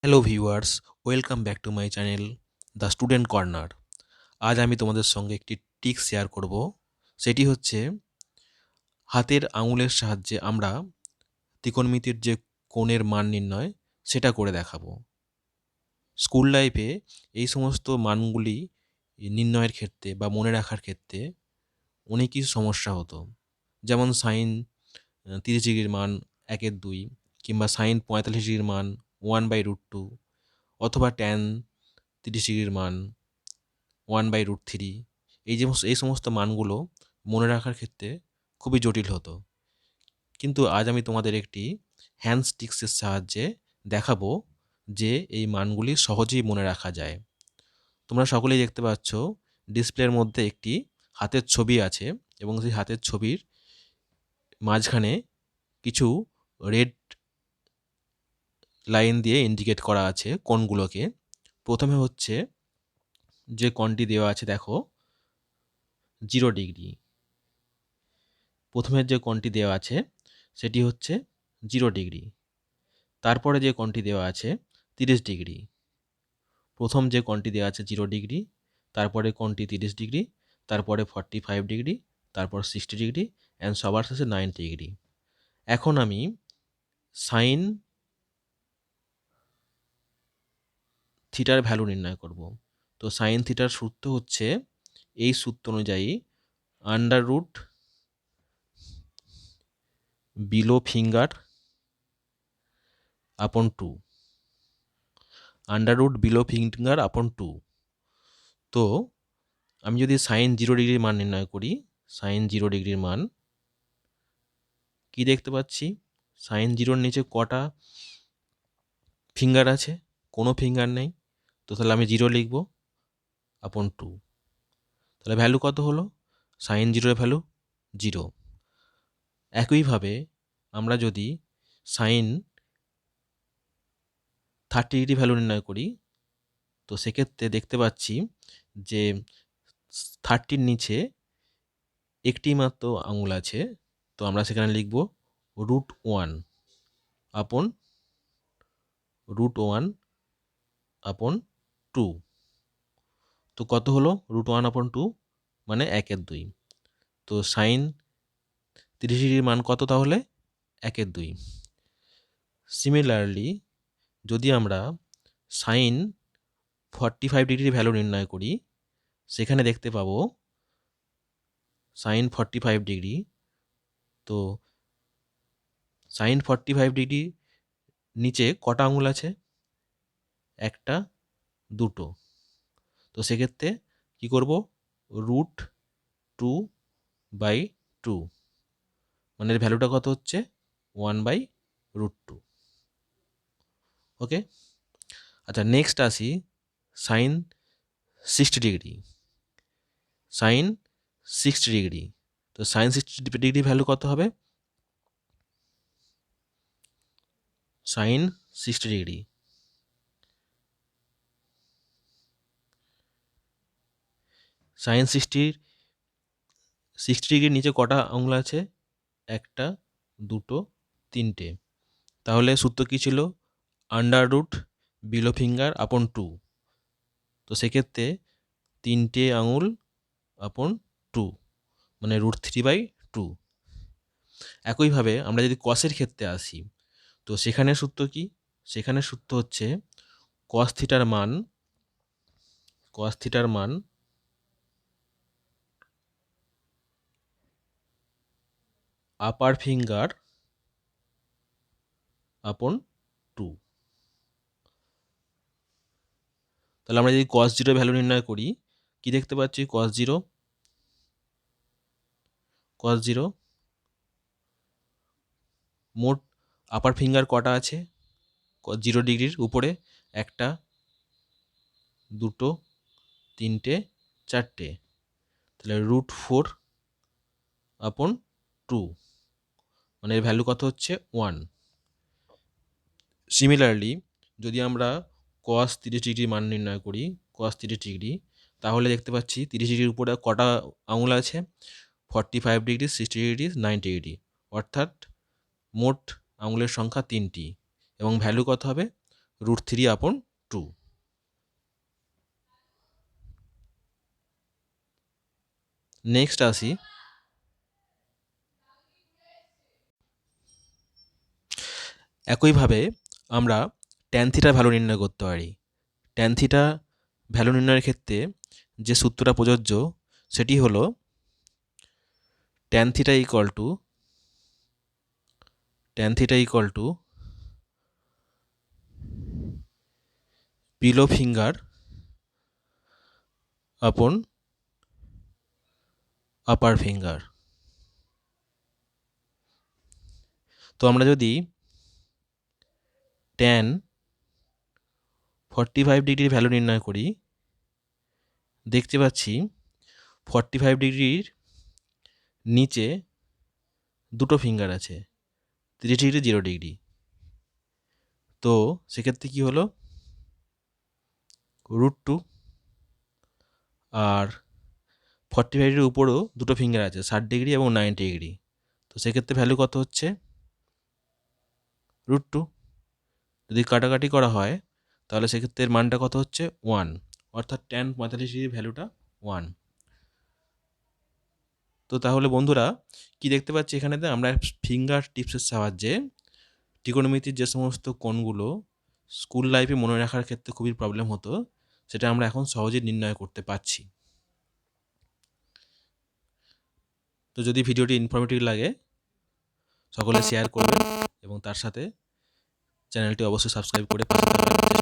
Hello viewers, welcome back to my channel the student corner. আজ আমি তোমাদের সঙ্গে একটি ট্রিক শেয়ার করব। সেটি হচ্ছে হাতের আঙুলের সাহায্যে আমরা ত্রিকোণমিতির যে কোণের মান নির্ণয় সেটা করে দেখাবো। স্কুল লাইফে এই সমস্ত মানগুলি নির্ণয়ের ক্ষেত্রে বা মনে রাখার ক্ষেত্রে অনেকই সমস্যা হতো। যেমন সাইন 30 ডিগ্রির মান 1/2, কিংবা সাইন 45 ডিগ্রির মান 1/√2, অথবা ট্যান 30 ডিগ্রির মান 1/√3। এই সমস্ত মানগুলো মনে রাখার ক্ষেত্রে খুবই জটিল হতো। কিন্তু আজ আমি তোমাদের একটি হ্যান্ডস্টিক্সের সাহায্যে দেখাবো যে এই মানগুলি সহজেই মনে রাখা যায়। তোমরা সকলেই দেখতে পাচ্ছ ডিসপ্লের মধ্যে একটি হাতের ছবি আছে, এবং সেই হাতের ছবির মাঝখানে কিছু রেড লাইন দিয়ে ইন্ডিকেট করা আছে কোণগুলোকে। প্রথমে হচ্ছে যে কোণটি দেওয়া আছে, দেখো 0 ডিগ্রি। প্রথমের যে কোণটি দেওয়া আছে সেটি হচ্ছে 0 ডিগ্রি। তারপরে যে কোণটি দেওয়া আছে 30 ডিগ্রি। প্রথম যে কোণটি দেওয়া আছে 0 ডিগ্রি, তারপরে কোণটি 30 ডিগ্রি, তারপরে 45 ডিগ্রি, তারপর 60 ডিগ্রি, অ্যান্ড সবার শেষে 90 ডিগ্রি। এখন আমি সাইন থিটার ভ্যালু নির্ণয় করব। তো সাইন থিটার সূত্র হচ্ছে, এই সূত্র অনুযায়ী আন্ডার রুট বিলো ফিঙ্গার আপন 2, আন্ডার রুট বিলো ফিঙ্গার আপন 2। তো আমি যদি সাইন 0 ডিগ্রির মান নির্ণয় করি, সাইন 0 ডিগ্রির মান কি দেখতে পাচ্ছি, সাইন 0-র নিচে কটা ফিঙ্গার আছে? কোনো ফিঙ্গার নেই। তো তাহলে আমি 0 লিখব আপন 2। তাহলে ভ্যালু কত হলো? সাইন 0-এর ভ্যালু 0। একইভাবে আমরা যদি সাইন 30 ডিগ্রি ভ্যালু নির্ণয় করি, তো সেক্ষেত্রে দেখতে পাচ্ছি যে 30-র নিচে একটি মাত্র আঙুল আছে। তো আমরা সেখানে লিখব √1 আপন √1 আপন 2। তো কত হলো √1 আপন 2? মানে 1/2। তো সাইন 30 ডিগ্রির মান কত তাহলে? 1/2। সিমিলারলি যদি আমরা সাইন 45 ডিগ্রির ভ্যালু নির্ণয় করি, সেখানে দেখতে পাবো সাইন 45 ডিগ্রি। তো সাইন 45 ডিগ্রি নিচে কটা আঙুল আছে? একটা, দুটো। তো সেক্ষেত্রে কি করব? √2/2, মানে এর ভ্যালুটা কত হচ্ছে? 1/√2। ওকে। আচ্ছা, নেক্সট আসি সাইন 60 ডিগ্রি। সাইন 60 ডিগ্রি, তো সাইন 60 ডিগ্রি ভ্যালু কত হবে? সাইন 60 ডিগ্রি, সাইন 60 ডিগ্রির নিচে কটা আঙুল আছে? একটা, দুটো, তিনটে। তাহলে সূত্র কী ছিল? আন্ডার রুট বিলো ফিঙ্গার আপন 2। তো সেক্ষেত্রে 3টে আঙুল আপন 2, মানে √3/2। একইভাবে আমরা যদি কসের ক্ষেত্রে আসি, তো সেখানে সূত্র কি? সেখানে সূত্র হচ্ছে কস থিটার মান আপার ফিঙ্গার আপন 2। তাহলে আমরা যদি cos 0 ভ্যালু নির্ণয় করি, কি দেখতে পাচ্ছি? cos 0 মোট আপার ফিঙ্গার কটা আছে 0 ডিগ্রির উপরে? একটা, দুটো, তিনটে, চারটে। তাহলে √4 আপন 2, মানে এর ভ্যালু কত হচ্ছে? 1। সিমিলারলি যদি আমরা cos 30 ডিগ্রির মান নির্ণয় করি, cos 30 ডিগ্রি, তাহলে দেখতে পাচ্ছি 30 ডিগ্রির উপরে কটা আঙুল আছে? 45 ডিগ্রি, 60 ডিগ্রি, 90 ডিগ্রি। অর্থাৎ মোট আঙুলের সংখ্যা 3টি, এবং ভ্যালু কত হবে? √3/2। নেক্সট আসি একইভাবে আমরা ট্যান থিটার ভ্যালু নির্ণয় করতে পারি। ট্যান থিটা ভ্যালু নির্ণয়ের ক্ষেত্রে যে সূত্রটা প্রযোজ্য সেটি হলো tan theta equal to below finger আপন আপার ফিঙ্গার। তো আমরা যদি ট্যান 45 ডিগ্রির ভ্যালু নির্ণয় করি, দেখতে পাচ্ছি 45 ডিগ্রির নিচে দুটো ফিঙ্গার আছে, 30 ডিগ্রি 0 ডিগ্রি। তো সেক্ষেত্রে কী হলো, √2 আর 45 ডিগ্রির উপরেও দুটো ফিঙ্গার আছে, 60 ডিগ্রি এবং 90 ডিগ্রি। তো সেক্ষেত্রে ভ্যালু কত হচ্ছে, √2। যদি কাটাকাটি করা হয় তাহলে সেক্ষেত্রে এর মানটা কত হচ্ছে, 1, অর্থাৎ ট্যান 45 ডিগ্রির ভ্যালুটা 1। তো তাহলে বন্ধুরা কি দেখতে পাচ্ছি, এখানেতে আমরা ফিঙ্গার টিপসের সাহায্যে ত্রিকোণমিতির যে সমস্ত কোণগুলো স্কুল লাইফে মনে রাখার ক্ষেত্রে খুবই প্রবলেম হতো, সেটা আমরা এখন সহজেই নির্ণয় করতে পারছি। তো যদি ভিডিওটি ইনফরমেটিভ লাগে সকলে শেয়ার করবেন এবং তার সাথে চ্যানেলটি অবশ্যই সাবস্ক্রাইব করে পাশে থাকবেন।